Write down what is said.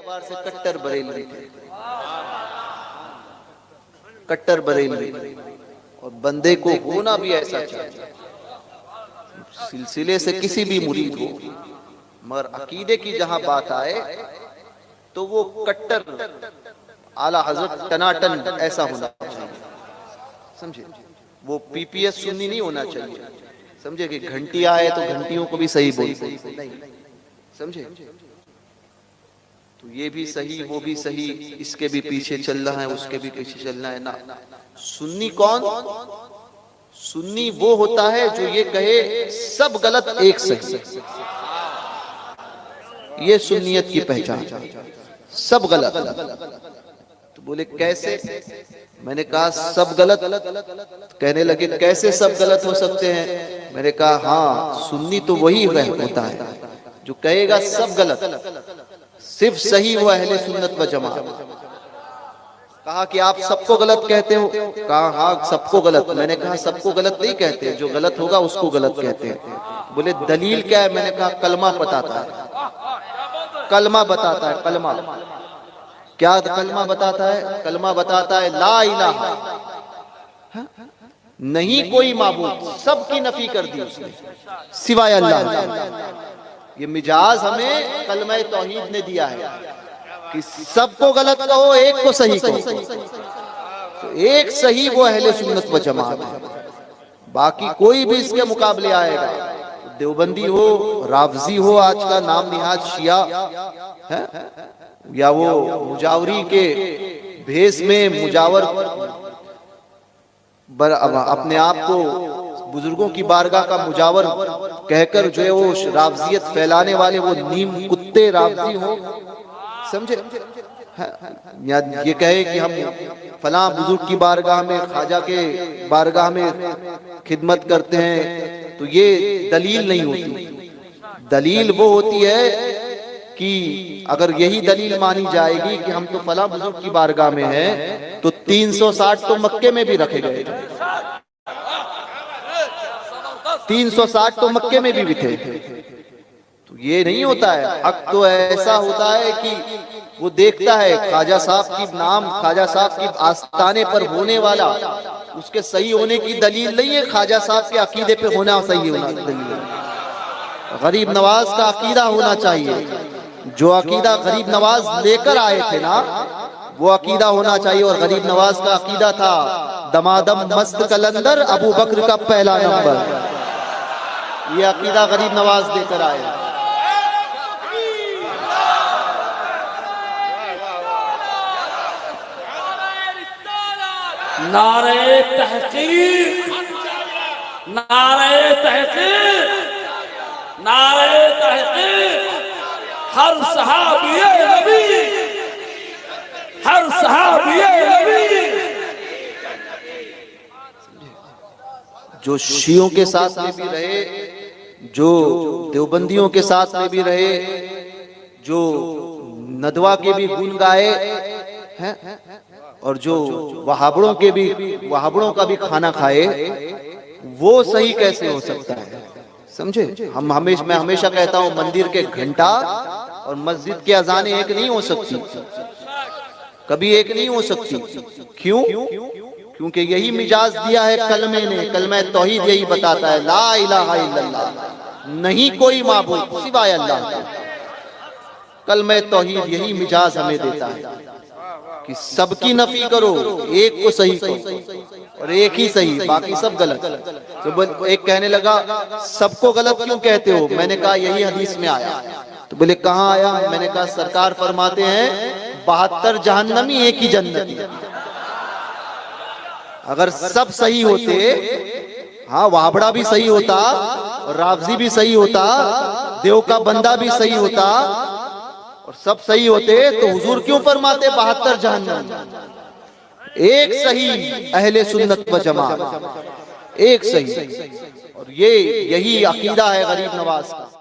एतबार से कट्टर बरेलवी थे, कट्टर बरेलवी। और बंदे को होना भी ऐसा चाहिए, सिलसिले से किसी भी मुरीद हो, मगर अकीदे की जहां बात आए तो वो कट्टर आला हजरत टनाटन ऐसा होना चाहिए, समझे। वो पीपीएस सुन्नी नहीं होना चाहिए, समझे, कि घंटी आए तो घंटियों को भी सही बोलते, समझे। तो ये भी सही, वो भी सही, इसके भी पीछे चल रहा है, उसके भी पीछे चलना है ना। सुन्नी कौन? सुन्नी वो होता है जो ये कहे सब गलत एक सही। ये सुन्नियत की पहचान, सब गलत। तो बोले कैसे? मैंने कहा सब गलत। कहने लगे कैसे सब गलत हो सकते हैं? मैंने कहा हाँ, सुन्नी तो वही होता है जो कहेगा सब गलत, सिर्फ सही वो अहले सुन्नत व जमात। कहा कि आप सबको गलत कहते हो? कहा हाँ सबको गलत। मैंने कहा सबको गलत नहीं कहते, जो गलत होगा उसको गलत कहते हैं। बोले दलील क्या है? मैंने कहा कलमा बताता है, कलमा बताता है। कलमा क्या? कलमा बताता है, कलमा बताता है ला इलाहा, नहीं कोई माबूद, सबकी नफी कर दी उसने सिवाय अल्लाह। ये मिजाज हमें कलमा तौहीद ने दिया है कि सबको गलत कहो, एक को सही कहो। तो एक सही वो अहले सुन्नत व जमात है, बाकी कोई भी इसके मुकाबले आएगा, देवबंदी हो, राफजी हो, आज का नाम निहाज शिया है, या वो मुजावरी के भेष में मुजावर अपने आप को बुजुर्गों की बारगाह का मुजावर कहकर जो है वो राफजियत फैलाने वाले वो नीम कुत्ते राफजी हो, समझे। या ये कहे कि हम फलां बुजुर्ग की बारगाह में, ख्वाजा के बारगाह में खिदमत करते हैं, तो ये दलील नहीं होती। दलील वो होती है कि अगर यही दलील मानी जाएगी कि हम तो फलां बुजुर्ग की बारगाह में हैं, तो 360 तो मक्के में भी रखे गए थे, 360 तो मक्के में भी थे। तो ये नहीं होता है। हक तो ऐसा होता है कि वो देखता है ख्वाजा साहब की नाम, ख्वाजा साहब की आस्थाने पर होने वाला, उसके सही होने की दलील नहीं है, ख्वाजा साहब के अकीदे पे होना सही होना दलील है। गरीब नवाज का अकीदा होना चाहिए, जो अकीदा गरीब नवाज लेकर आए थे ना, वो अकीदा होना चाहिए। और गरीब नवाज का अकीदा था दमादम मस्त कलंदर, अबू बकर का पहला नंबर। ये अकीदा गरीब नवाज देकर आए। नारे तहकीक, नारे तहकीक, नारे तहकीक, हर सहाबिये नबी, हर सहाबिये नबी। जो शियों के साथ में भी रहे, जो देवबंदियों के साथ में भी रहे, जो नदवा के भी गुण गाए हैं, और जो वहाबड़ों के भी, वहाबड़ों का भी खाना खाए, वो सही कैसे हो सकता है? समझे। मैं हमेशा कहता हूँ मंदिर के घंटा और मस्जिद के अजानें एक नहीं हो सकती, कभी एक नहीं हो सकती। क्यों? क्योंकि यही मिजाज दिया है कलमे ने, कलमा तौहीद यही बताता है ला इलाहा इल्लल्लाह, नहीं कोई माबूद सिवाय अल्लाह। कलमा तौहीद यही मिजाज हमें देता है कि सबकी नफी करो, एक को सही करो, और एक ही सही, बाकी सब गलत। तो एक कहने लगा सबको गलत क्यों कहते हो? मैंने कहा यही हदीस में आया। तो बोले कहाँ आया? मैंने कहा सरकार फरमाते हैं 72 जहन्नमी एक ही जन्नती। अगर सब सही होते, हाँ वहाबड़ा भी सही होता, और राफजी भी सही होता, देव का बंदा भी सही होता, और सब सही होते, तो हुजूर क्यों फरमाते 72 जहन्नम? एक सही अहले सुन्नत व जमात, एक सही। और ये यही अकीदा है गरीब नवाज का।